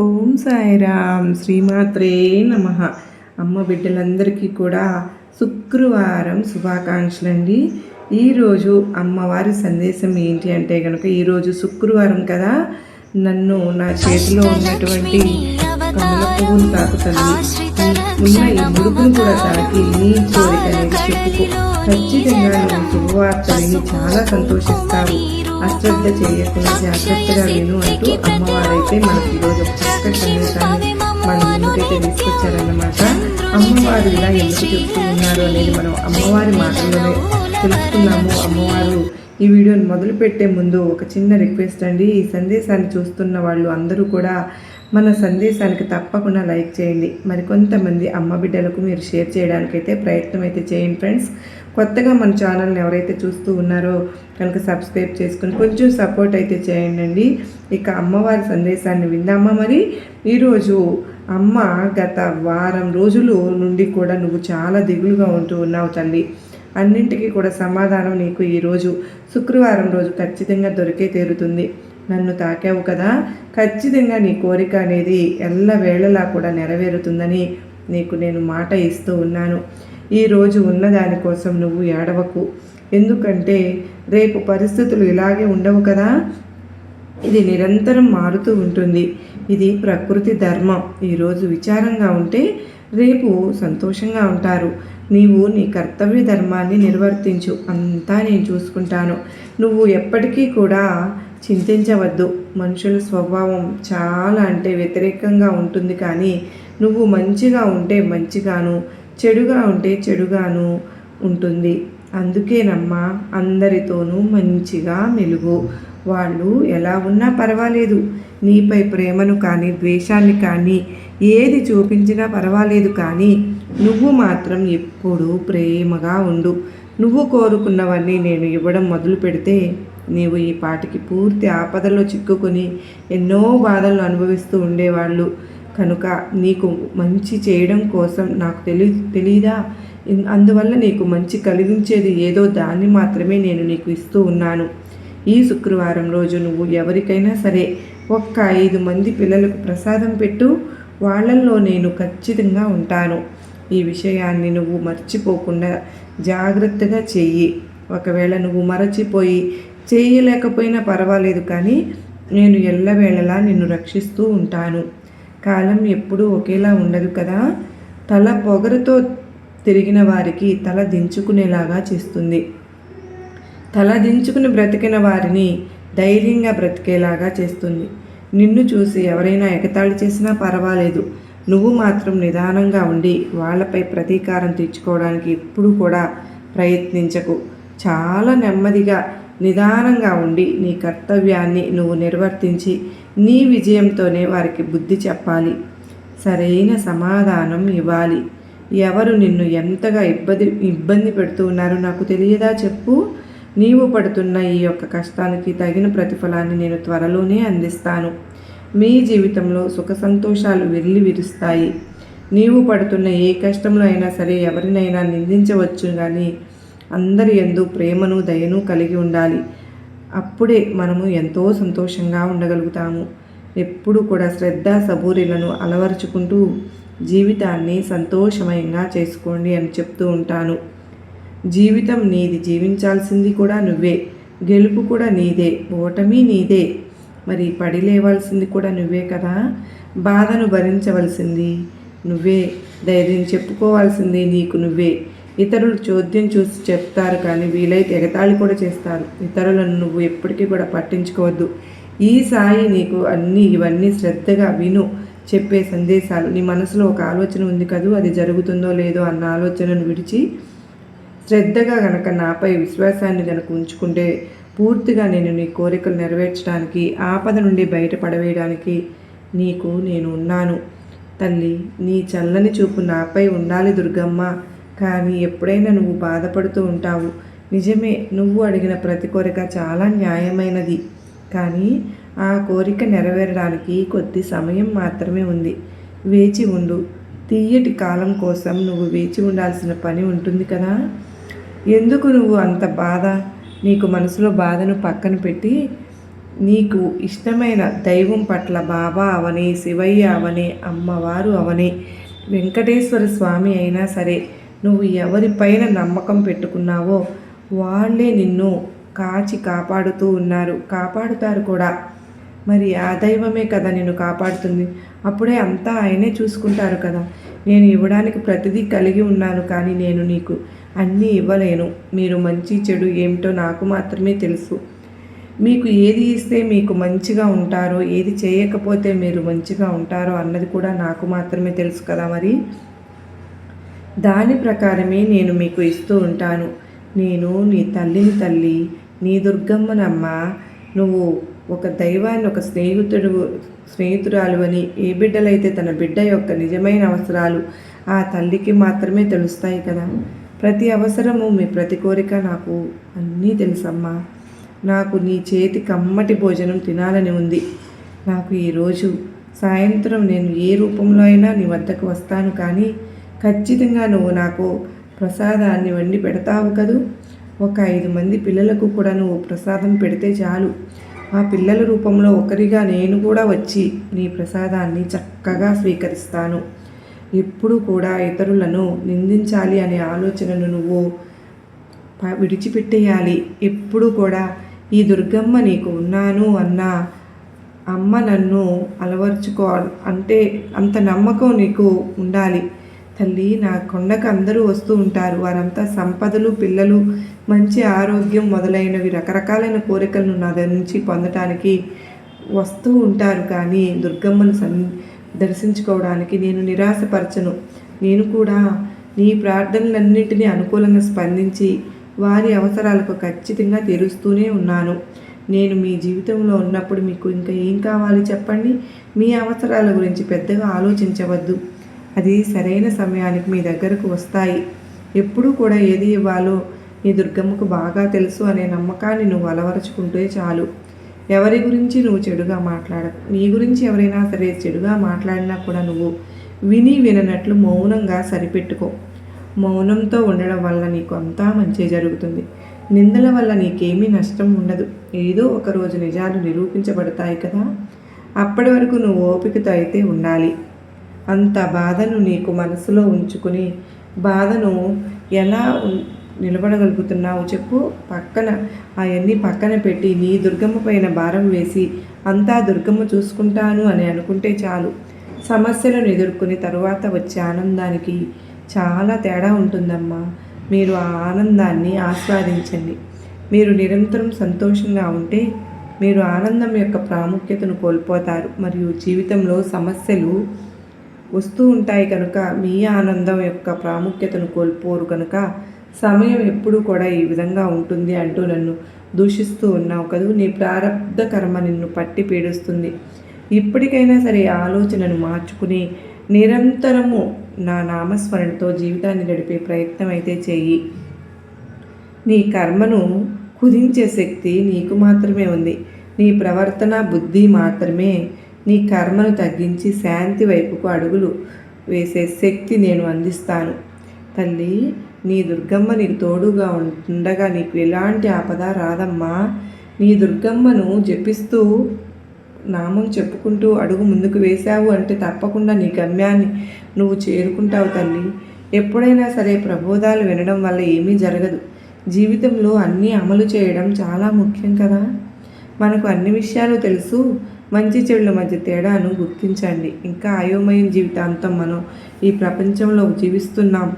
ఓం సాయిరామ్ శ్రీమాత్రే నమః. అమ్మ బిడ్డలందరికీ కూడా శుక్రవారం శుభాకాంక్షలు అండి. ఈరోజు అమ్మవారి సందేశం ఏంటి అంటే కనుక, ఈరోజు శుక్రవారం కదా, నన్ను నా చేతిలో ఉన్నటువంటి కమల పువ్వును తాకు తల్లి, ఉన్న ఈ ముడుపును కూడా తాకి నీ కోరిక అనేది చెప్పుకో. ఖచ్చితంగా నువ్వు శుభవార్త విని చాలా సంతోషిస్తావు. అశ్రద్ధ చేయకుండా జాగ్రత్తగా విను అంటూ అమ్మవారైతే మనకి ఈరోజు ఒక చక్కటి సందేశాన్ని మన ముందుకైతే తీసుకొచ్చారన్నమాట. అమ్మవారు ఇలా ఎందుకు చెప్తూ ఉన్నారు అనేది మనం అమ్మవారి మాటల్లోనే తెలుసుకున్నాము. అమ్మవారు ఈ వీడియోని మొదలుపెట్టే ముందు ఒక చిన్న రిక్వెస్ట్ అండి. ఈ సందేశాన్ని చూస్తున్న వాళ్ళు అందరూ కూడా మన సందేశానికి తప్పకుండా లైక్ చేయండి. మరికొంతమంది అమ్మ బిడ్డలకు మీరు షేర్ చేయడానికైతే ప్రయత్నం అయితే చేయండి ఫ్రెండ్స్. కొత్తగా మన ఛానల్ని ఎవరైతే చూస్తూ ఉన్నారో కనుక సబ్స్క్రైబ్ చేసుకుని కొంచెం సపోర్ట్ అయితే చేయండి. ఇక అమ్మవారి సందేశాన్ని విందామా. మరి ఈరోజు అమ్మ గత వారం రోజుల నుండి కూడా నువ్వు చాలా దిగులుగా ఉంటూ ఉన్నావు తల్లి. అన్నింటికీ కూడా సమాధానం నీకు ఈరోజు శుక్రవారం రోజు ఖచ్చితంగా దొరికే తీరుతుంది. నన్ను తాకావు కదా, ఖచ్చితంగా నీ కోరిక అనేది ఎల్లవేళలా కూడా నెరవేరుతుందని నీకు నేను మాట ఇస్తూ ఉన్నాను. ఈరోజు ఉన్నదానికోసం నువ్వు ఏడవకు. ఎందుకంటే రేపు పరిస్థితులు ఇలాగే ఉండవు కదా, ఇది నిరంతరం మారుతూ ఉంటుంది. ఇది ప్రకృతి ధర్మం. ఈరోజు విచారంగా ఉంటే రేపు సంతోషంగా ఉంటారు. నీవు నీ కర్తవ్య ధర్మాన్ని నిర్వర్తించు, అంతా నేను చూసుకుంటాను. నువ్వు ఎప్పటికీ కూడా చింతించవద్దు. మనుషుల స్వభావం చాలా అంటే వ్యతిరేకంగా ఉంటుంది, కానీ నువ్వు మంచిగా ఉంటే మంచిగాను, చెడుగా ఉంటే చెడుగాను ఉంటుంది. అందుకేనమ్మా, అందరితోనూ మంచిగా మెలుగు. వాళ్ళు ఎలా ఉన్నా పర్వాలేదు. నీపై ప్రేమను కానీ ద్వేషాన్ని కానీ ఏది చూపించినా పర్వాలేదు, కానీ నువ్వు మాత్రం ఎప్పుడూ ప్రేమగా ఉండు. నువ్వు కోరుకున్నవన్నీ నేను ఇవ్వడం మొదలు పెడితే నీవు ఈ పాటికి పూర్తి ఆపదలో చిక్కుకొని ఎన్నో బాధలను అనుభవిస్తూ ఉండేవాళ్ళు. కనుక నీకు మంచి చేయడం కోసం నాకు తెలీదా? అందువల్ల నీకు మంచి కలిగించేది ఏదో దాన్ని మాత్రమే నేను నీకు ఇస్తూ ఉన్నాను. ఈ శుక్రవారం రోజు నువ్వు ఎవరికైనా సరే ఒక్క 5 మంది పిల్లలకు ప్రసాదం పెట్టు. వాళ్ళల్లో నేను ఖచ్చితంగా ఉంటాను. ఈ విషయాన్ని నువ్వు మర్చిపోకుండా జాగ్రత్తగా చెయ్యి. ఒకవేళ నువ్వు మరచిపోయి చేయలేకపోయినా పర్వాలేదు, కానీ నేను ఎల్లవేళలా నిన్ను రక్షిస్తూ ఉంటాను. కాలం ఎప్పుడూ ఒకేలా ఉండదు కదా. తల పొగరుతో తిరిగిన వారికి తల దించుకునేలాగా చేస్తుంది. తల దించుకుని బ్రతికిన వారిని ధైర్యంగా బ్రతికేలాగా చేస్తుంది. నిన్ను చూసి ఎవరైనా ఎగతాళి చేసినా పర్వాలేదు, నువ్వు మాత్రం నిదానంగా ఉండి వాళ్ళపై ప్రతీకారం తీర్చుకోవడానికి ఎప్పుడూ కూడా ప్రయత్నించకు. చాలా నెమ్మదిగా నిదానంగా ఉండి నీ కర్తవ్యాన్ని నువ్వు నిర్వర్తించి నీ విజయంతోనే వారికి బుద్ధి చెప్పాలి, సరైన సమాధానం ఇవ్వాలి. ఎవరు నిన్ను ఎంతగా ఇబ్బంది పెడుతూ ఉన్నారో నాకు తెలియదా చెప్పు. నీవు పడుతున్న ఈ యొక్క కష్టానికి తగిన ప్రతిఫలాన్ని నేను త్వరలోనే అందిస్తాను. మీ జీవితంలో సుఖ సంతోషాలు విరుస్తాయి. నీవు పడుతున్న ఏ కష్టంలో అయినా సరే ఎవరినైనా నిందించవచ్చు, కానీ అందరి యందు ప్రేమను దయను కలిగి ఉండాలి. అప్పుడే మనము ఎంతో సంతోషంగా ఉండగలుగుతాము. ఎప్పుడు కూడా శ్రద్ధ సబూరిలను అలవరుచుకుంటూ జీవితాన్ని సంతోషమయంగా చేసుకోండి అని చెప్తూ ఉంటాను. జీవితం నీది, జీవించాల్సింది కూడా నువ్వే. గెలుపు కూడా నీదే, ఓటమి నీదే. మరి పడి లేవాల్సింది కూడా నువ్వే కదా. బాధను భరించవలసింది నువ్వే, ధైర్యం చెప్పుకోవాల్సింది నీకు నువ్వే. ఇతరులు చోద్యం చూసి చెప్తారు, కానీ వీలైతే ఎగతాళి కూడా చేస్తారు. ఇతరులను నువ్వు ఎప్పటికీ కూడా పట్టించుకోవద్దు. ఈ సాయి నీకు ఇవన్నీ శ్రద్ధగా విను. చెప్పే సందేశాలు నీ మనసులో ఒక ఆలోచన ఉంది కదూ, అది జరుగుతుందో లేదో అన్న ఆలోచనను విడిచి శ్రద్ధగా గనక నాపై విశ్వాసాన్ని గనక ఉంచుకుంటే పూర్తిగా నేను నీ కోరికలు నెరవేర్చడానికి, ఆపద నుండి బయటపడవేయడానికి నీకు నేను ఉన్నాను. తల్లి, నీ చల్లని చూపు నాపై ఉండాలి దుర్గమ్మ. కానీ ఎప్పుడైనా నువ్వు బాధపడుతూ ఉంటావు. నిజమే, నువ్వు అడిగిన ప్రతి కోరిక చాలా న్యాయమైనది, కానీ ఆ కోరిక నెరవేరడానికి కొద్ది సమయం మాత్రమే ఉంది. వేచి ఉండు. తీయటి కాలం కోసం నువ్వు వేచి ఉండాల్సిన పని ఉంటుంది కదా. ఎందుకు నువ్వు అంత బాధ? నీకు మనసులో బాధను పక్కన పెట్టి నీకు ఇష్టమైన దైవం పట్ల బాబా అవని, శివయ్య అవని, అమ్మవారు అవని, వెంకటేశ్వర స్వామి అయినా సరే, నువ్వు ఎవరిపైన నమ్మకం పెట్టుకున్నావో వాళ్ళే నిన్ను కాచి కాపాడుతూ ఉన్నారు, కాపాడుతారు కూడా. మరి ఆ దైవమే కదా నిన్ను కాపాడుతుంది. అప్పుడే అంతా ఆయనే చూసుకుంటారు కదా. నేను ఇవ్వడానికి ప్రతిదీ కలిగి ఉన్నాను, కానీ నేను నీకు అన్నీ ఇవ్వలేను. మీరు మంచి చెడు ఏమిటో నాకు మాత్రమే తెలుసు. మీకు ఏది ఇస్తే మీకు మంచిగా ఉంటారో, ఏది చేయకపోతే మీరు మంచిగా ఉంటారో అన్నది కూడా నాకు మాత్రమే తెలుసు కదా. మరి దాని ప్రకారమే నేను మీకు ఇస్తూ ఉంటాను. నేను నీ తల్లిని తల్లి, నీ దుర్గమ్మనమ్మ. నువ్వు ఒక దైవాన్ని, ఒక స్నేహితురాలు అని ఏ బిడ్డలైతే తన బిడ్డ యొక్క నిజమైన అవసరాలు ఆ తల్లికి మాత్రమే తెలుస్తాయి కదా. ప్రతి అవసరము, మీ ప్రతి కోరిక నాకు అన్నీ తెలుసమ్మా. నాకు నీ చేతి కమ్మటి భోజనం తినాలని ఉంది. నాకు ఈరోజు సాయంత్రం నేను ఏ రూపంలో అయినా నీ వద్దకు వస్తాను, కానీ ఖచ్చితంగా నువ్వు నాకు ప్రసాదాన్ని వండి పెడతావు కదూ. ఒక 5 మంది పిల్లలకు కూడా నువ్వు ప్రసాదం పెడితే చాలు. ఆ పిల్లల రూపంలో ఒకరిగా నేను కూడా వచ్చి నీ ప్రసాదాన్ని చక్కగా స్వీకరిస్తాను. ఎప్పుడు కూడా ఇతరులను నిందించాలి అనే ఆలోచనను నువ్వు విడిచిపెట్టేయాలి. ఎప్పుడు కూడా ఈ దుర్గమ్మ నీకు ఉన్నాను అన్న అమ్మ నన్ను అలవర్చుకోవాలి అంటే అంత నమ్మకం నీకు ఉండాలి. తల్లి, నా కొండకు అందరూ వస్తూ ఉంటారు. వారంతా సంపదలు, పిల్లలు, మంచి ఆరోగ్యం మొదలైనవి రకరకాలైన కోరికలను నా నుంచి పొందటానికి వస్తూ ఉంటారు. కానీ దుర్గమ్మను దర్శించుకోవడానికి నేను నిరాశపరచను. నేను కూడా నీ ప్రార్థనలన్నింటినీ అనుకూలంగా స్పందించి వారి అవసరాలకు ఖచ్చితంగా తీరుస్తూనే ఉన్నాను. నేను మీ జీవితంలో ఉన్నప్పుడు మీకు ఇంకా ఏం కావాలి చెప్పండి. మీ అవసరాల గురించి పెద్దగా ఆలోచించవద్దు. అది సరైన సమయానికి మీ దగ్గరకు వస్తాయి. ఎప్పుడూ కూడా ఏది ఇవ్వాలో నీ దుర్గమ్మకు బాగా తెలుసు అనే నమ్మకాన్ని నువ్వు అలవరుచుకుంటే చాలు. ఎవరి గురించి నువ్వు చెడుగా మాట్లాడకు. నీ గురించి ఎవరైనా సరే చెడుగా మాట్లాడినా కూడా నువ్వు విననట్లు మౌనంగా సరిపెట్టుకో. మౌనంతో ఉండడం వల్ల నీకు అంతా మంచి జరుగుతుంది. నిందల వల్ల నీకేమీ నష్టం ఉండదు. ఏదో ఒకరోజు నిజాలు నిరూపించబడతాయి కదా. అప్పటి వరకు నువ్వు ఓపికతో అయితే ఉండాలి. అంత బాధను నీకు మనసులో ఉంచుకుని బాధను ఎలా నిలబడగలుగుతున్నావు చెప్పు. అవన్నీ పక్కన పెట్టి నీ దుర్గమ్మ పైన భారం వేసి అంతా దుర్గమ్మ చూసుకుంటాను అని అనుకుంటే చాలు. సమస్యలను ఎదుర్కొని తరువాత వచ్చే ఆనందానికి చాలా తేడా ఉంటుందమ్మా. మీరు ఆ ఆనందాన్ని ఆస్వాదించండి. మీరు నిరంతరం సంతోషంగా ఉంటే మీరు ఆనందం యొక్క ప్రాముఖ్యతను కోల్పోతారు. మరియు జీవితంలో సమస్యలు వస్తూ ఉంటాయి కనుక మీ ఆనందం యొక్క ప్రాముఖ్యతను కోల్పోరు కనుక సమయం ఎప్పుడూ కూడా ఈ విధంగా ఉంటుంది అంటూ నన్ను దూషిస్తూ ఉన్నావు కదూ. నీ ప్రారబ్ధ కర్మ నిన్ను పట్టి పీడిస్తుంది. ఇప్పటికైనా సరే ఆలోచనను మార్చుకుని నిరంతరము నా నామస్మరణతో జీవితాన్ని గడిపే ప్రయత్నం అయితే చెయ్యి. నీ కర్మను కుదించే శక్తి నీకు మాత్రమే ఉంది. నీ ప్రవర్తన, బుద్ధి మాత్రమే నీ కర్మను తగ్గించి శాంతి వైపుకు అడుగులు వేసే శక్తి నేను అందిస్తాను. తల్లి, నీ దుర్గమ్మ నీకు తోడుగా ఉండగా నీకు ఎలాంటి ఆపద రాదమ్మా. నీ దుర్గమ్మను జపిస్తూ నామం చెప్పుకుంటూ అడుగు ముందుకు వేశావు అంటే తప్పకుండా నీ గమ్యాన్ని నువ్వు చేరుకుంటావు తల్లి. ఎప్పుడైనా సరే ప్రబోధాలు వినడం వల్ల ఏమీ జరగదు. జీవితంలో అన్నీ అమలు చేయడం చాలా ముఖ్యం కదా. మనకు అన్ని విషయాలు తెలుసు. మంచి చెడుల మధ్య తేడాను గుర్తించండి. ఇంకా అయోమయం జీవితాంతం మనం ఈ ప్రపంచంలో జీవిస్తున్నాం.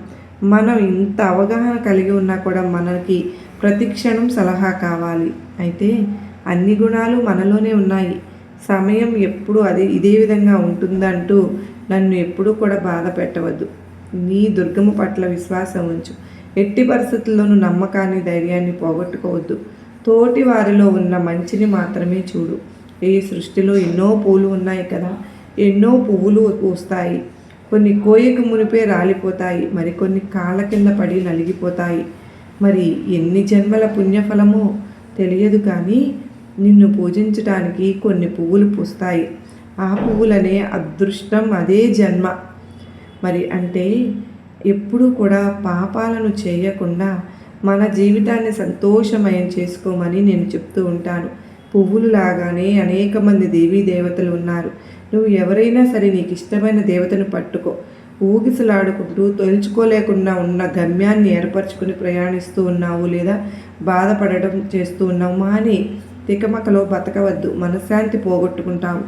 మనం ఇంత అవగాహన కలిగి ఉన్నా కూడా మనకి ప్రతిక్షణం సలహా కావాలి. అయితే అన్ని గుణాలు మనలోనే ఉన్నాయి. సమయం ఎప్పుడు ఇదే విధంగా ఉంటుందంటూ నన్ను ఎప్పుడూ కూడా బాధ పెట్టవద్దు. నీ దుర్గమ్మ పట్ల విశ్వాసం ఉంచు. ఎట్టి పరిస్థితుల్లోనూ నమ్మకాన్ని, ధైర్యాన్ని పోగొట్టుకోవద్దు. తోటి వారిలో ఉన్న మంచిని మాత్రమే చూడు. ఈ సృష్టిలో ఎన్నో పూలు ఉన్నాయి కదా, ఎన్నో పువ్వులు పూస్తాయి. కొన్ని కోయకు మునిపే రాలిపోతాయి, మరికొన్ని కాళ్ళ కింద పడి నలిగిపోతాయి. మరి ఎన్ని జన్మల పుణ్యఫలమో తెలియదు, కానీ నిన్ను పూజించటానికి కొన్ని పువ్వులు పూస్తాయి. ఆ పువ్వులనే అదృష్టం, అదే జన్మ. మరి అంటే ఎప్పుడూ కూడా పాపాలను చేయకుండా మన జీవితాన్ని సంతోషమయం చేసుకోమని నేను చెప్తూ ఉంటాను. పువ్వులు లాగానే అనేక మంది దేవీ దేవతలు ఉన్నారు. నువ్వు ఎవరైనా సరే నీకు ఇష్టమైన దేవతను పట్టుకో. ఊగిసలాడుకుంటూ తొలుచుకోలేకుండా ఉన్న గమ్యాన్ని ఏర్పరచుకుని ప్రయాణిస్తూ ఉన్నావు, లేదా బాధపడడం చేస్తూ ఉన్నావు. మాని తికమకలో బతకవద్దు, మనశ్శాంతి పోగొట్టుకుంటావు.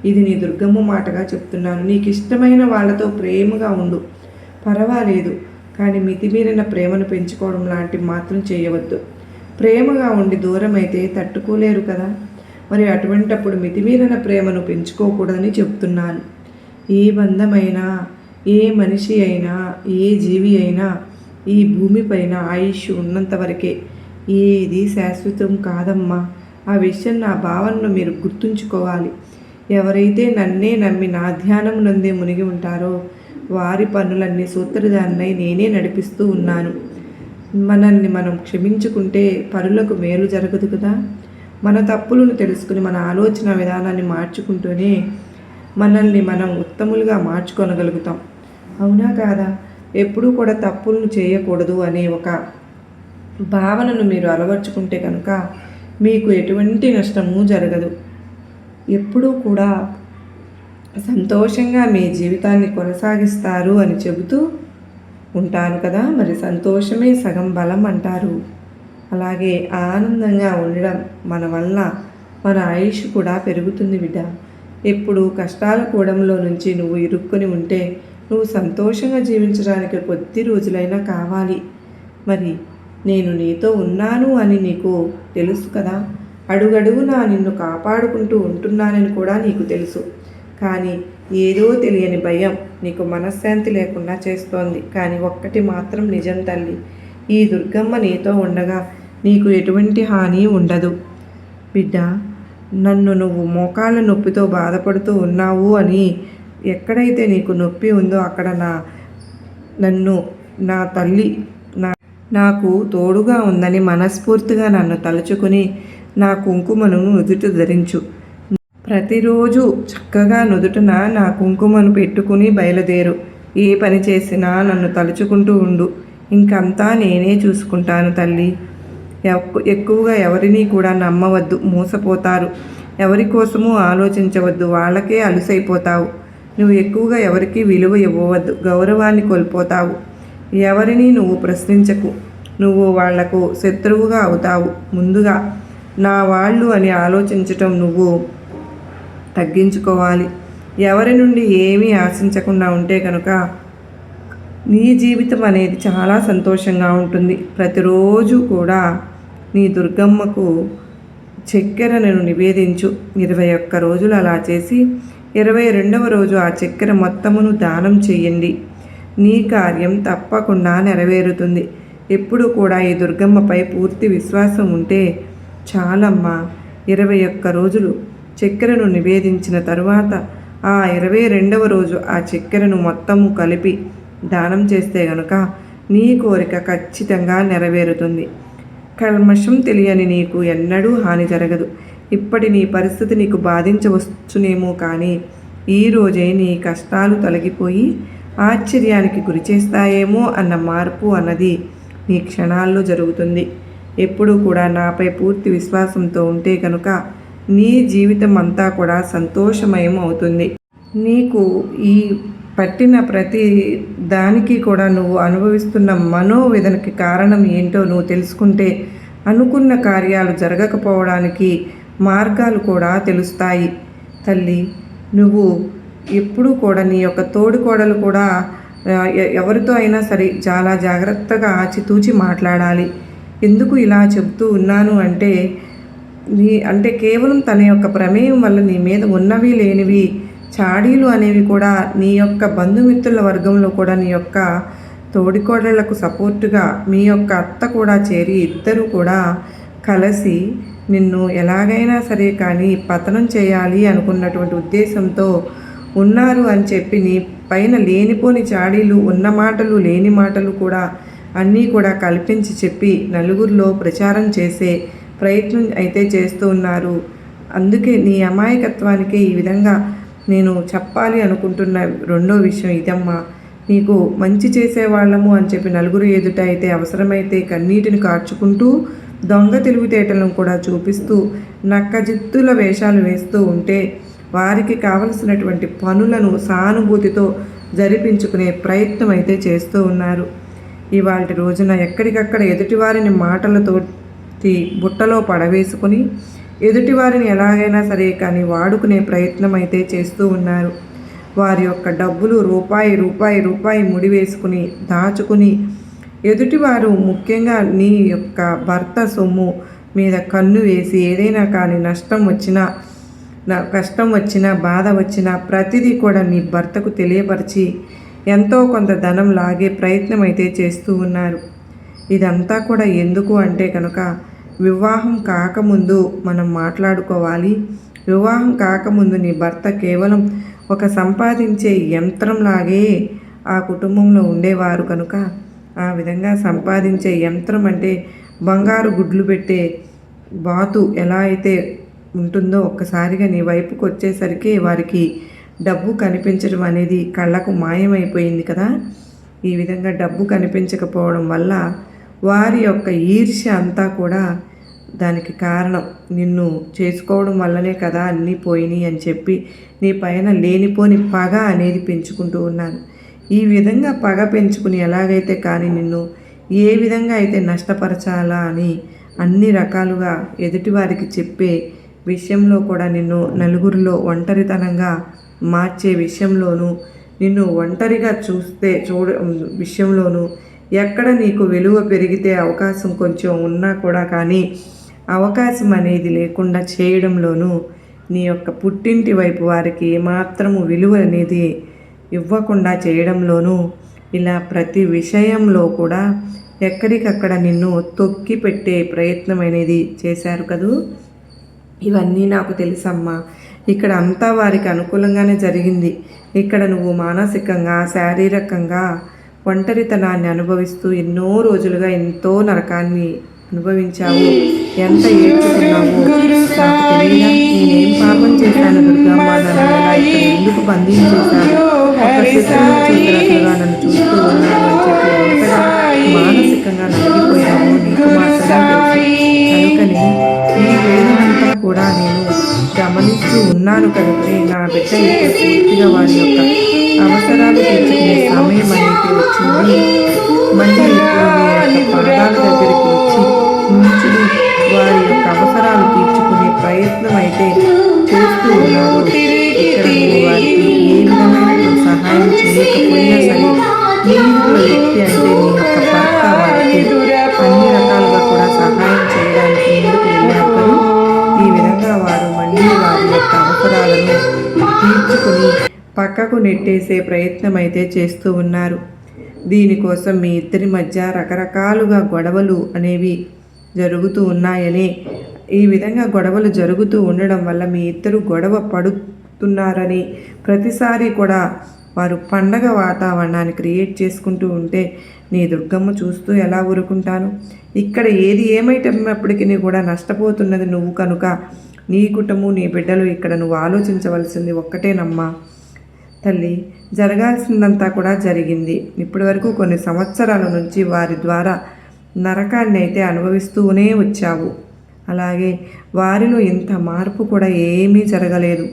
ఇది నీ దుర్గమ్మ మాటగా చెప్తున్నాను. నీకు ఇష్టమైన వాళ్ళతో ప్రేమగా ఉండు, పర్వాలేదు, కానీ మితిమీరిన ప్రేమను పెంచుకోవడం లాంటివి మాత్రం చేయవద్దు. ప్రేమగా ఉండి దూరం అయితే తట్టుకోలేరు కదా. మరి అటువంటప్పుడు మితిమీరిన ప్రేమను పెంచుకోకూడదని చెప్తున్నాను. ఏ బంధమైనా, ఏ మనిషి అయినా, ఏ జీవి అయినా ఈ భూమిపైన ఆయుష్ ఉన్నంత వరకే. ఏది శాశ్వతం కాదమ్మా. ఆ విషయం, నా భావనను మీరు గుర్తుంచుకోవాలి. ఎవరైతే నన్నే నమ్మి నా ధ్యానం నందే మునిగి ఉంటారో వారి పనులన్నీ సూత్రధారినై నేనే నడిపిస్తూ ఉన్నాను. మనల్ని మనం క్షమించుకుంటే పరులకు మేలు జరగదు కదా. మన తప్పులను తెలుసుకుని మన ఆలోచన విధానాన్ని మార్చుకుంటూనే మనల్ని మనం ఉత్తములుగా మార్చుకొనగలుగుతాం. అవునా కాదా? ఎప్పుడూ కూడా తప్పులను చేయకూడదు అనే ఒక భావనను మీరు అలవర్చుకుంటే కనుక మీకు ఎటువంటి నష్టము జరగదు. ఎప్పుడూ కూడా సంతోషంగా మీ జీవితాన్ని కొనసాగిస్తారు అని చెబుతూ ఉంటాను కదా. మరి సంతోషమే సగం బలం అంటారు. అలాగే ఆనందంగా ఉండడం మన వల్ల మన ఆయుష్ కూడా పెరుగుతుంది బిడ్డ. ఎప్పుడు కష్టాల కూడంలో నుంచి నువ్వు ఇరుక్కొని ఉంటే నువ్వు సంతోషంగా జీవించడానికి కొద్ది రోజులైనా కావాలి. మరి నేను నీతో ఉన్నాను అని నీకు తెలుసు కదా. అడుగడుగునా నిన్ను కాపాడుకుంటూ ఉంటున్నానని కూడా నీకు తెలుసు. కానీ ఏదో తెలియని భయం నీకు మనశ్శాంతి లేకుండా చేస్తోంది. కానీ ఒక్కటి మాత్రం నిజం తల్లి, ఈ దుర్గమ్మ నీతో ఉండగా నీకు ఎటువంటి హాని ఉండదు. బిడ్డ, నన్ను నువ్వు మోకాళ్ళ నొప్పితో బాధపడుతూ ఉన్నావు అని, ఎక్కడైతే నీకు నొప్పి ఉందో అక్కడ నన్ను నా తల్లి నాకు తోడుగా ఉందని మనస్ఫూర్తిగా నన్ను తలుచుకుని నా కుంకుమను నుదుట ధరించు. ప్రతిరోజు చక్కగా నుదుటన నా కుంకుమను పెట్టుకుని బయలుదేరు. ఏ పని చేసినా నన్ను తలుచుకుంటూ ఉండు. ఇంకంతా నేనే చూసుకుంటాను తల్లి. ఎక్కువగా ఎవరిని కూడా నమ్మవద్దు, మోసపోతారు. ఎవరి కోసమూ ఆలోచించవద్దు, వాళ్ళకే అలుసైపోతావు. నువ్వు ఎక్కువగా ఎవరికి విలువ ఇవ్వవద్దు, గౌరవాన్ని కోల్పోతావు. ఎవరిని నువ్వు ప్రశ్నించకు, నువ్వు వాళ్లకు శత్రువుగా అవుతావు. ముందుగా నా వాళ్ళు అని ఆలోచించటం నువ్వు తగ్గించుకోవాలి. ఎవరి నుండి ఏమీ ఆశించకుండా ఉంటే కనుక నీ జీవితం అనేది చాలా సంతోషంగా ఉంటుంది. ప్రతిరోజు కూడా నీ దుర్గమ్మకు చక్కెరను నివేదించు. 21 రోజులు అలా చేసి 22వ రోజు ఆ చక్కెర మొత్తమును దానం చెయ్యండి. నీ కార్యం తప్పకుండా నెరవేరుతుంది. ఎప్పుడు కూడా ఈ దుర్గమ్మపై పూర్తి విశ్వాసం ఉంటే చాలమ్మా. 21 రోజులు చక్కెరను నివేదించిన తరువాత ఆ 22వ రోజు ఆ చక్కెరను మొత్తము కలిపి దానం చేస్తే గనుక నీ కోరిక ఖచ్చితంగా నెరవేరుతుంది. కల్మషం తెలియని నీకు ఎన్నడూ హాని జరగదు. ఇప్పటి నీ పరిస్థితి నీకు బాధించవచ్చునేమో, కానీ ఈరోజే నీ కష్టాలు తొలగిపోయి ఆశ్చర్యానికి గురి చేస్తాయేమో అన్న మార్పు అన్నది నీ క్షణాల్లో జరుగుతుంది. ఎప్పుడూ కూడా నాపై పూర్తి విశ్వాసంతో ఉంటే కనుక నీ జీవితం అంతా కూడా సంతోషమయం అవుతుంది. నీకు ఈ పట్టిన ప్రతి దానికి కూడా నువ్వు అనుభవిస్తున్న మనోవేదనకి కారణం ఏంటో నువ్వు తెలుసుకుంటే అనుకున్న కార్యాలు జరగకపోవడానికి మార్గాలు కూడా తెలుస్తాయి. తల్లి, నువ్వు ఎప్పుడూ కూడా నీ యొక్క తోడికోడలు కూడా ఎవరితో అయినా సరే చాలా జాగ్రత్తగా ఆచితూచి మాట్లాడాలి. ఎందుకు ఇలా చెప్తూ ఉన్నాను అంటే కేవలం తన యొక్క ప్రమేయం వల్ల నీ మీద ఉన్నవి లేనివి చాడీలు అనేవి కూడా నీ యొక్క బంధుమిత్రుల వర్గంలో కూడా నీ యొక్క తోడికోడళ్లకు సపోర్టుగా మీ యొక్క అత్త కూడా చేరి ఇద్దరు కూడా కలిసి నిన్ను ఎలాగైనా సరే కానీ పతనం చేయాలి అనుకున్నటువంటి ఉద్దేశంతో ఉన్నారు అని చెప్పి నీ పైన లేనిపోని చాడీలు, ఉన్న మాటలు లేని మాటలు కూడా అన్నీ కూడా కల్పించి చెప్పి నలుగురిలో ప్రచారం చేసే ప్రయత్నం అయితే చేస్తూ ఉన్నారు. అందుకే నీ అమాయకత్వానికి ఈ విధంగా నేను చెప్పాలి అనుకుంటున్న రెండో విషయం ఇదమ్మా. నీకు మంచి చేసేవాళ్ళము అని చెప్పి నలుగురు ఎదుట అయితే అవసరమైతే కన్నీటిని కార్చుకుంటూ దొంగ తెలివితేటలను కూడా చూపిస్తూ నక్కజిత్తుల వేషాలు వేస్తూ ఉంటే వారికి కావలసినటువంటి పనులను సానుభూతితో జరిపించుకునే ప్రయత్నం అయితే చేస్తూ ఉన్నారు. ఇవాళ రోజున ఎక్కడికక్కడ ఎదుటివారిని మాటలతోటి బుట్టలో పడవేసుకుని ఎదుటివారిని ఎలాగైనా సరే కానీ వాడుకునే ప్రయత్నం అయితే చేస్తూ ఉన్నారు. వారి యొక్క డబ్బులు రూపాయి ముడివేసుకుని దాచుకుని ఎదుటివారు ముఖ్యంగా నీ యొక్క భర్త సొమ్ము మీద కన్ను వేసి ఏదైనా కానీ కష్టం వచ్చినా బాధ వచ్చినా ప్రతిదీ కూడా నీ భర్తకు తెలియపరిచి ఎంతో కొంత ధనం లాగే ప్రయత్నం అయితే చేస్తూ ఉన్నారు. ఇదంతా కూడా ఎందుకు అంటే కనుక వివాహం కాకముందు మనం మాట్లాడుకోవాలి. వివాహం కాకముందు నీ భర్త కేవలం ఒక సంపాదించే యంత్రంలాగే ఆ కుటుంబంలో ఉండేవారు కనుక ఆ విధంగా సంపాదించే యంత్రం అంటే బంగారు గుడ్లు పెట్టే బాతు ఎలా అయితే ఉంటుందో ఒక్కసారిగా నీ వైపుకు వచ్చేసరికి వారికి డబ్బు కనిపించడం అనేది కళ్ళకు మాయమైపోయింది కదా. ఈ విధంగా డబ్బు కనిపించకపోవడం వల్ల వారి యొక్క ఈర్ష్య అంతా కూడా దానికి కారణం. నిన్ను చేసుకోవడం వల్లనే కదా అన్నీ పోయినాయి అని చెప్పి నీ పైన లేనిపోని పగ అనేది పెంచుకుంటూ ఉన్నాను. ఈ విధంగా పగ పెంచుకుని ఎలాగైతే కానీ నిన్ను ఏ విధంగా అయితే నష్టపరచాలా అని అన్ని రకాలుగా ఎదుటివారికి చెప్పే విషయంలో కూడా నిన్ను నలుగురిలో ఒంటరితనంగా మార్చే విషయంలోనూ నిన్ను ఒంటరిగా విషయంలోనూ ఎక్కడ నీకు విలువ పెరిగితే అవకాశం కొంచెం ఉన్నా కూడా కానీ అవకాశం అనేది లేకుండా చేయడంలోనూ నీ యొక్క పుట్టింటి వైపు వారికి ఏమాత్రము విలువ అనేది ఇవ్వకుండా చేయడంలోనూ ఇలా ప్రతి విషయంలో కూడా ఎక్కడికక్కడ నిన్ను తొక్కి పెట్టే ప్రయత్నం అనేది చేశారు కదూ. ఇవన్నీ నాకు తెలుసమ్మా. ఇక్కడ అంతా వారికి అనుకూలంగానే జరిగింది. ఇక్కడ నువ్వు మానసికంగా శారీరకంగా ఒంటరితనాన్ని అనుభవిస్తూ ఎన్నో రోజులుగా ఎంతో నరకాన్ని అనుభవించావు. ఎంత ఏడ్చుకున్నావు. నాకు తెలియదా నేనేం పాపం చేశాను దుర్గమ్మ, నన్ను ఇలా ఇక్కడ ఎందుకు బంధించేశాను, ఒక శత్రువు చేతులుగా నన్ను చూస్తూ ఉన్నాను అని చెప్పి ఎంతగా మానసికంగా నలిగిపోయావు నీకు మాత్రమే తెలుసు. కనుకనే ఈ వేదనంతా కూడా నేను గమనిస్తూ ఉన్నాను కనుకనే నా బిడ్డ ఇక్కడ పూర్తిగా వారి యొక్క అవసరాలు తీర్చుకునే సమయం అనేది వచ్చింది. మళ్ళీ ఇప్పుడు మీ యొక్క పాదాల దగ్గరికి వచ్చి నుంచుని వారి యొక్క అవసరాలు తీర్చుకునే ప్రయత్నం అయితే చేస్తూ ఉన్నారు. ఇక్కడ నువ్వు వారికి ఏ విధమైన సహాయం చేయకపోయినా సరే నీ వ్యక్తి అంటే నీ యొక్క భర్త వారికి అన్ని రకాలుగా కూడా సహాయం చేయడానికి ముందుకు వెళ్ళారు. ఈ విధంగా వారు మళ్ళీ వారి యొక్క అవసరాలను తీర్చుకుని పక్కకు నెట్టేసే ప్రయత్నం అయితే చేస్తూ ఉన్నారు. దీనికోసం మీ ఇద్దరి మధ్య రకరకాలుగా గొడవలు అనేవి జరుగుతూ ఉన్నాయని, ఈ విధంగా గొడవలు జరుగుతూ ఉండడం వల్ల మీ ఇద్దరు గొడవ పడుతున్నారని ప్రతిసారి కూడా వారు పండగ వాతావరణాన్ని క్రియేట్ చేసుకుంటూ ఉంటే నీ దుర్గమ్మ చూస్తూ ఎలా ఊరుకుంటాను. ఇక్కడ ఏది ఏమైటప్పటికీ కూడా నష్టపోతున్నది నువ్వు కనుక నీ కుటుంబం నీ బిడ్డలు ఇక్కడ నువ్వు ఆలోచించవలసింది ఒక్కటేనమ్మా తల్లి. జరగాల్సిందంతా కూడా జరిగింది. ఇప్పటి వరకు కొన్ని సంవత్సరాల నుంచి వారి ద్వారా నరకాన్ని అయితే అనుభవిస్తూనే వచ్చావు. అలాగే వారిలో ఇంత మార్పు కూడా ఏమీ జరగలేదు.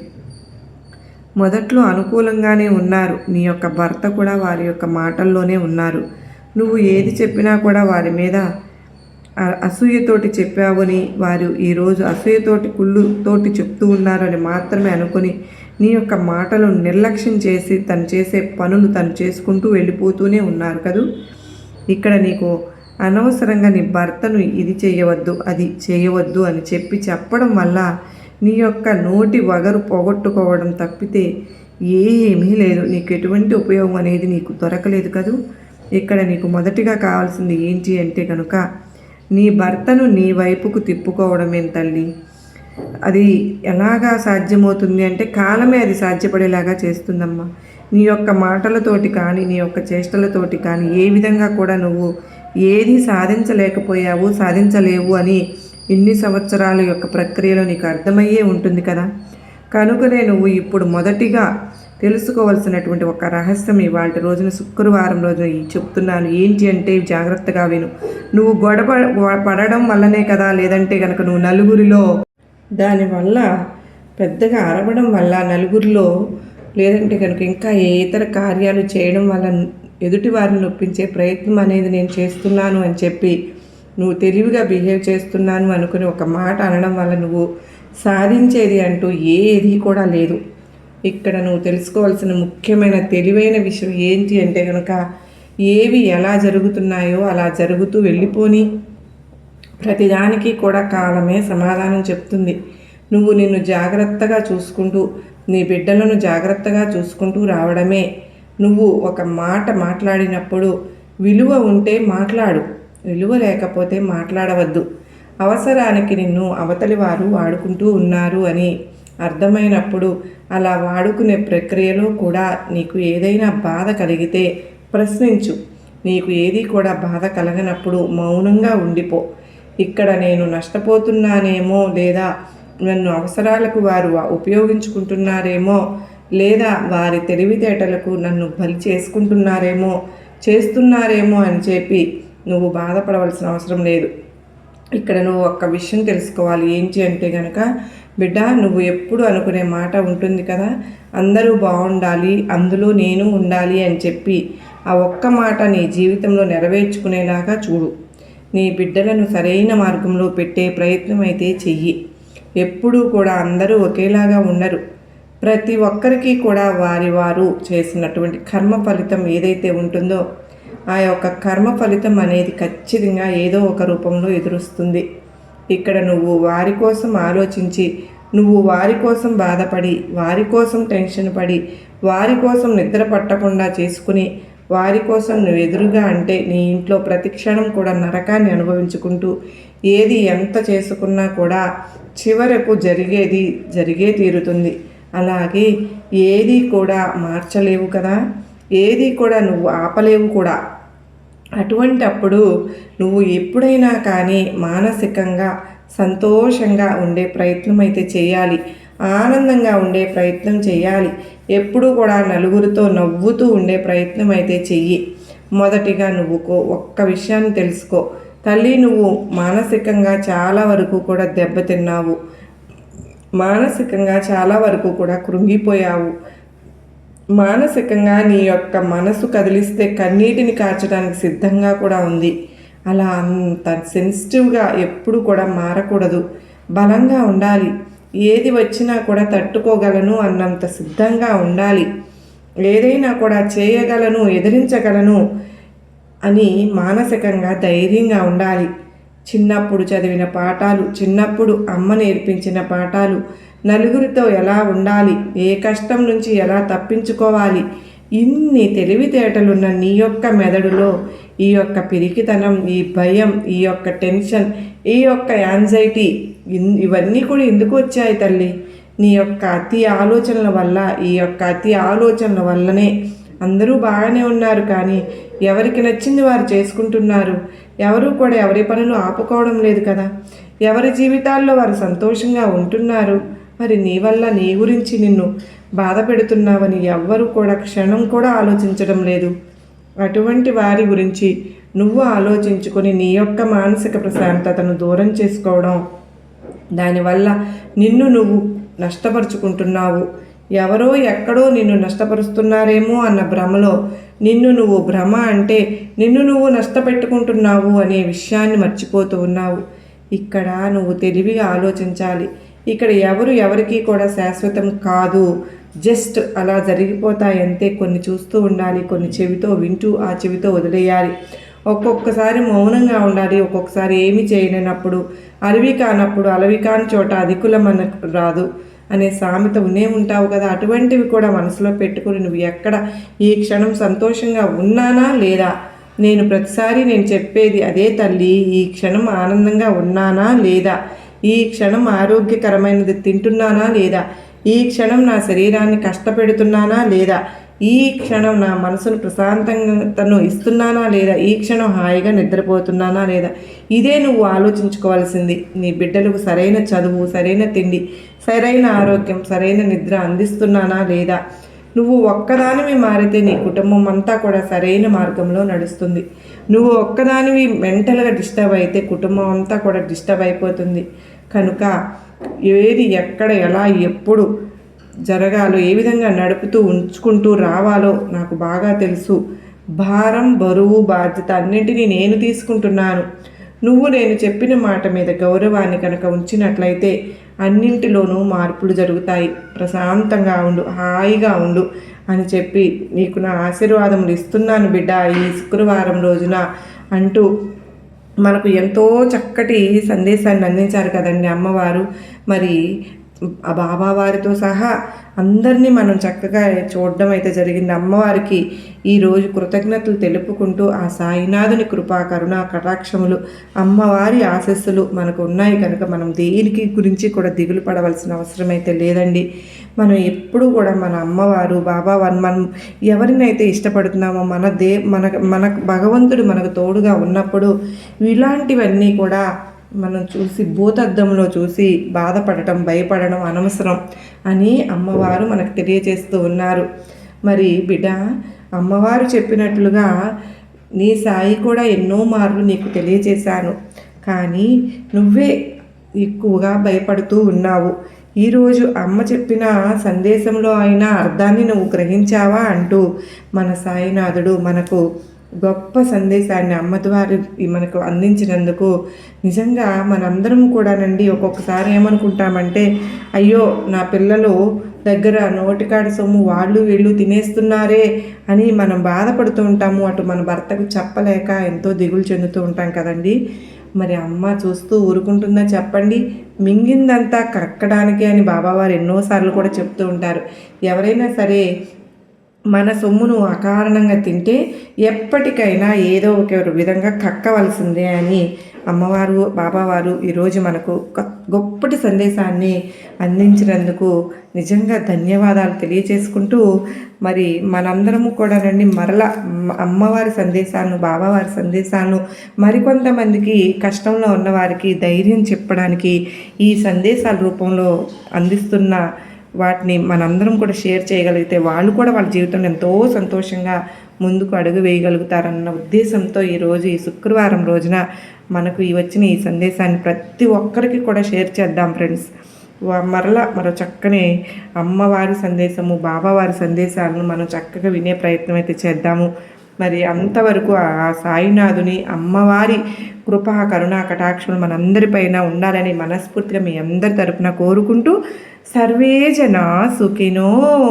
మొదట్లో అనుకూలంగానే ఉన్నారు. నీ యొక్క భర్త కూడా వారి యొక్క మాటల్లోనే ఉన్నారు. నువ్వు ఏది చెప్పినా కూడా వారి మీద అసూయతోటి చెప్పావని, వారు ఈరోజు అసూయతోటి కుళ్ళుతోటి చెప్తూ ఉన్నారు అని మాత్రమే అనుకుని నీ యొక్క మాటలను నిర్లక్ష్యం చేసి తను చేసే పనులు తను చేసుకుంటూ వెళ్ళిపోతూనే ఉన్నారు కదూ. ఇక్కడ నీకు అనవసరంగా నీ భర్తను ఇది చేయవద్దు అది చేయవద్దు అని చెప్పడం వల్ల నీ యొక్క నోటి వగరు పోగొట్టుకోవడం తప్పితే ఏమీ లేదు. నీకు ఎటువంటి ఉపయోగం అనేది నీకు దొరకలేదు కదూ. ఇక్కడ నీకు మొదటిగా కావాల్సింది ఏంటి అంటే కనుక నీ భర్తను నీ వైపుకు తిప్పుకోవడమే తల్లి. అది ఎలాగా సాధ్యమవుతుంది అంటే కాలమే అది సాధ్యపడేలాగా చేస్తుందమ్మా. నీ యొక్క మాటలతోటి కానీ నీ యొక్క చేష్టలతోటి కానీ ఏ విధంగా కూడా నువ్వు ఏది సాధించలేవు అని ఇన్ని సంవత్సరాల యొక్క ప్రక్రియలో నీకు అర్థమయ్యే ఉంటుంది కదా. కనుకనే నువ్వు ఇప్పుడు మొదటిగా తెలుసుకోవాల్సినటువంటి ఒక రహస్యం ఇవాళ రోజున శుక్రవారం రోజున చెప్తున్నాను. ఏంటి అంటే జాగ్రత్తగా విను. నువ్వు గొడవ పడడం వల్లనే కదా, లేదంటే కనుక నువ్వు నలుగురిలో దానివల్ల పెద్దగా అరవడం వల్ల నలుగురిలో, లేదంటే కనుక ఇంకా ఏ ఇతర కార్యాలు చేయడం వల్ల ఎదుటి వారిని నొప్పించే ప్రయత్నం అనేది నేను చేస్తున్నాను అని చెప్పి నువ్వు తెలివిగా బిహేవ్ చేస్తున్నాను అనుకుని ఒక మాట అనడం వల్ల నువ్వు సాధించేది అంటూ ఏది కూడా లేదు. ఇక్కడ నువ్వు తెలుసుకోవాల్సిన ముఖ్యమైన తెలివైన విషయం ఏంటి అంటే కనుక, ఏవి ఎలా జరుగుతున్నాయో అలా జరుగుతూ వెళ్ళిపోని, ప్రతిదానికి కూడా కాలమే సమాధానం చెప్తుంది. నువ్వు నిన్ను జాగ్రత్తగా చూసుకుంటూ, నీ బిడ్డలను జాగ్రత్తగా చూసుకుంటూ రావడమే. నువ్వు ఒక మాట మాట్లాడినప్పుడు విలువ ఉంటే మాట్లాడు, విలువ లేకపోతే మాట్లాడవద్దు. అవసరానికి నిన్ను అవతలి వారు వాడుకుంటూ ఉన్నారు అని అర్థమైనప్పుడు అలా వాడుకునే ప్రక్రియలో కూడా నీకు ఏదైనా బాధ కలిగితే ప్రశ్నించు. నీకు ఏది కూడా బాధ కలగనప్పుడు మౌనంగా ఉండిపో. ఇక్కడ నేను నష్టపోతున్నానేమో, లేదా నన్ను అవసరాలకు వారు ఉపయోగించుకుంటున్నారేమో, లేదా వారి తెలివితేటలకు నన్ను బలి చేస్తున్నారేమో అని చెప్పి నువ్వు బాధపడవలసిన అవసరం లేదు. ఇక్కడ నువ్వు ఒక్క విషయం తెలుసుకోవాలి. ఏంటి అంటే కనుక, బిడ్డ, నువ్వు ఎప్పుడు అనుకునే మాట ఉంటుంది కదా, అందరూ బాగుండాలి, అందులో నేను ఉండాలి అని చెప్పి ఆ ఒక్క మాట నీ జీవితంలో నెరవేర్చుకునేలాగా చూడు. నీ బిడ్డలను సరైన మార్గంలో పెట్టే ప్రయత్నం అయితే చెయ్యి. ఎప్పుడూ కూడా అందరూ ఒకేలాగా ఉండరు. ప్రతి ఒక్కరికి కూడా వారు చేసినటువంటి కర్మ ఫలితం ఏదైతే ఉంటుందో ఆ యొక్క కర్మ ఫలితం అనేది ఖచ్చితంగా ఏదో ఒక రూపంలో ఎదురొస్తుంది. ఇక్కడ నువ్వు వారి కోసం ఆలోచించి, నువ్వు వారి కోసం బాధపడి, వారి కోసం టెన్షన్ పడి, వారి కోసం నిద్ర పట్టకుండా చేసుకుని, వారి కోసం నువ్వు ఎదురుగా అంటే నీ ఇంట్లో ప్రతి క్షణం కూడా నరకాన్ని అనుభవించుకుంటూ ఏది ఎంత చేసుకున్నా కూడా చివరకు జరిగే తీరుతుంది. అలాగే ఏది కూడా మార్చలేవు కదా, ఏది కూడా నువ్వు ఆపలేవు కూడా. అటువంటి అప్పుడు నువ్వు ఎప్పుడైనా కానీ మానసికంగా సంతోషంగా ఉండే ప్రయత్నం అయితే చేయాలి, ఆనందంగా ఉండే ప్రయత్నం చేయాలి. ఎప్పుడూ కూడా నలుగురితో నవ్వుతూ ఉండే ప్రయత్నం అయితే చెయ్యి. మొదటిగా నువ్వు ఒక్క విషయాన్ని తెలుసుకో తల్లి, నువ్వు మానసికంగా చాలా వరకు కూడా దెబ్బతిన్నావు, మానసికంగా చాలా వరకు కూడా కృంగిపోయావు. మానసికంగా నీ యొక్క మనసు కదిలిస్తే కన్నీటిని కార్చడానికి సిద్ధంగా కూడా ఉంది. అలా అంత సెన్సిటివ్గా ఎప్పుడు కూడా మారకూడదు, బలంగా ఉండాలి. ఏది వచ్చినా కూడా తట్టుకోగలను అన్నంత సిద్ధంగా ఉండాలి. ఏదైనా కూడా చేయగలను, ఎదిరించగలను అని మానసికంగా ధైర్యంగా ఉండాలి. చిన్నప్పుడు చదివిన పాఠాలు, చిన్నప్పుడు అమ్మ నేర్పించిన పాఠాలు, నలుగురితో ఎలా ఉండాలి, ఏ కష్టం నుంచి ఎలా తప్పించుకోవాలి, ఇన్ని తెలివితేటలున్న నీ యొక్క మెదడులో ఈ యొక్క పిరికితనం, ఈ భయం, ఈ యొక్క టెన్షన్, ఈ యొక్క యాంగ్జైటీ ఇవన్నీ కూడా ఎందుకు వచ్చాయి తల్లి? నీ యొక్క అతి ఆలోచనల వల్ల. ఈ యొక్క అతి ఆలోచనల వల్లనే అందరూ బాగానే ఉన్నారు, కానీ ఎవరికి నచ్చింది వారు చేసుకుంటున్నారు. ఎవరు కూడా ఎవరి పనులు ఆపుకోవడం లేదు కదా, ఎవరి జీవితాల్లో వారు సంతోషంగా ఉంటున్నారు. మరి నీ వల్ల నీ గురించి నిన్ను బాధ పెడుతున్నావని ఎవ్వరూ కూడా క్షణం కూడా ఆలోచించడం లేదు. అటువంటి వారి గురించి నువ్వు ఆలోచించుకొని నీ యొక్క మానసిక ప్రశాంతతను దూరం చేసుకోవడం, దానివల్ల నిన్ను నువ్వు నష్టపరుచుకుంటున్నావు. ఎవరో ఎక్కడో నిన్ను నష్టపరుస్తున్నారేమో అన్న భ్రమలో భ్రమ అంటే నిన్ను నువ్వు నష్టపెట్టుకుంటున్నావు అనే విషయాన్ని మర్చిపోతూ ఉన్నావు. ఇక్కడ నువ్వు తెలివిగా ఆలోచించాలి. ఇక్కడ ఎవరికి కూడా శాశ్వతం కాదు, జస్ట్ అలా జరిగిపోతాయి అంతే. కొన్ని చూస్తూ ఉండాలి, కొన్ని చెవితో వింటూ ఆ చెవితో వదిలేయాలి. ఒక్కొక్కసారి మౌనంగా ఉండాలి, ఒక్కొక్కసారి ఏమి చేయలేనప్పుడు, అలవి కాని చోట అధికులం మనకు రాదు అనే సామెత ఉంటావు కదా. అటువంటివి కూడా మనసులో పెట్టుకుని నువ్వు ఎక్కడ ఈ క్షణం సంతోషంగా ఉన్నానా లేదా, నేను ప్రతిసారి నేను చెప్పేది అదే తల్లి, ఈ క్షణం ఆనందంగా ఉన్నానా లేదా, ఈ క్షణం ఆరోగ్యకరమైనది తింటున్నానా లేదా, ఈ క్షణం నా శరీరాన్ని కష్టపెడుతున్నానా లేదా, ఈ క్షణం నా మనసును ప్రశాంతతను ఇస్తున్నానా లేదా, ఈ క్షణం హాయిగా నిద్రపోతున్నానా లేదా. ఇదే నువ్వు ఆలోచించుకోవాల్సింది. నీ బిడ్డలకు సరైన చదువు, సరైన తిండి, సరైన ఆరోగ్యం, సరైన నిద్ర అందిస్తున్నానా లేదా. నువ్వు ఒక్కదానివి మారితే నీ కుటుంబం అంతా కూడా సరైన మార్గంలో నడుస్తుంది. నువ్వు ఒక్కదానివి మెంటల్గా డిస్టర్బ్ అయితే కుటుంబం అంతా కూడా డిస్టర్బ్ అయిపోతుంది. కనుక ఏది ఎక్కడ ఎలా ఎప్పుడు జరగాలో ఏ విధంగా నడుపుతూ ఉంచుకుంటూ రావాలో నాకు బాగా తెలుసు. భారం, బరువు, బాధ్యత అన్నింటినీ నేను తీసుకుంటున్నాను. నువ్వు నేను చెప్పిన మాట మీద గౌరవాన్ని కనుక ఉంచినట్లయితే అన్నింటిలోనూ మార్పులు జరుగుతాయి. ప్రశాంతంగా ఉండు, హాయిగా ఉండు అని చెప్పి నీకు నా ఆశీర్వాదములు ఇస్తున్నాను బిడ్డ ఈ శుక్రవారం రోజున అంటూ మనకు ఎంతో చక్కటి సందేశాన్ని అందించారు కదండి అమ్మవారు. మరి ఆ బాబావారితో సహా అందరినీ మనం చక్కగా చూడడం అయితే జరిగింది. అమ్మవారికి ఈరోజు కృతజ్ఞతలు తెలుపుకుంటూ ఆ సాయినాథుని కృపా కరుణ కటాక్షములు అమ్మవారి ఆశస్సులు మనకు ఉన్నాయి కనుక మనం దేనికి గురించి కూడా దిగులు పడవలసిన అవసరం అయితే లేదండి. మనం ఎప్పుడు కూడా మన అమ్మవారు బాబావారు మనం ఎవరినైతే ఇష్టపడుతున్నామో మన భగవంతుడు మనకు తోడుగా ఉన్నప్పుడు ఇలాంటివన్నీ కూడా మనం చూసి భూతద్దంలో చూసి బాధపడటం భయపడడం అనవసరం అని అమ్మవారు మనకు తెలియజేస్తూ ఉన్నారు. మరి బిడ్డ అమ్మవారు చెప్పినట్లుగా నీ సాయి కూడా ఎన్నో మార్లు నీకు తెలియజేశాను, కానీ నువ్వే ఎక్కువగా భయపడుతూ ఉన్నావు. ఈరోజు అమ్మ చెప్పిన సందేశంలో అయినా అర్థాన్ని నువ్వు గ్రహించావా అంటూ మన సాయినాథుడు మనకు గొప్ప సందేశాన్ని అమ్మ ద్వారా మనకు అందించినందుకు నిజంగా మనందరం కూడానండి ఒక్కొక్కసారి ఏమనుకుంటామంటే, అయ్యో నా పిల్లలు దగ్గర నోటికాడి సొమ్ము వాళ్ళు వీళ్ళు తినేస్తున్నారే అని మనం బాధపడుతూ ఉంటాము. అటు మన భర్తకు చెప్పలేక ఎంతో దిగులు చెందుతూ ఉంటాం కదండి. మరి అమ్మ చూస్తూ ఊరుకుంటుందా చెప్పండి? మింగిందంతా కక్కడానికి అని బాబావారు ఎన్నోసార్లు కూడా చెప్తూ ఉంటారు. ఎవరైనా సరే మన సొమ్మును అకారణంగా తింటే ఎప్పటికైనా ఏదో ఒక విధంగా కక్కవలసిందే అని అమ్మవారు బాబావారు ఈరోజు మనకు గొప్పటి సందేశాన్ని అందించినందుకు నిజంగా ధన్యవాదాలు తెలియజేసుకుంటూ, మరి మనందరము కూడానండి మరలా అమ్మవారి సందేశాలను బాబావారి సందేశాలను మరికొంతమందికి కష్టంలో ఉన్నవారికి ధైర్యం చెప్పడానికి ఈ సందేశాల రూపంలో అందిస్తున్న వాటిని మనందరం కూడా షేర్ చేయగలిగితే వాళ్ళు కూడా వాళ్ళ జీవితంలో ఎంతో సంతోషంగా ముందుకు అడుగు వేయగలుగుతారన్న ఉద్దేశంతో ఈరోజు ఈ శుక్రవారం రోజున మనకు వచ్చిన ఈ సందేశాన్ని ప్రతి ఒక్కరికి కూడా షేర్ చేద్దాం ఫ్రెండ్స్. మరో చక్కని అమ్మవారి సందేశము బాబావారి సందేశాలను మనం చక్కగా వినే ప్రయత్నం అయితే చేద్దాము. మరి అంతవరకు ఆ సాయినాథుని అమ్మవారి కృపా కరుణా కటాక్షలు మనందరిపైన ఉండాలని మనస్ఫూర్తిగా మీ అందరి తరపున కోరుకుంటూ, సర్వే జనా సుఖినో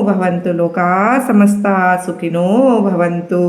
భవంతు, లోకా సమస్త సుఖినో భవంతు.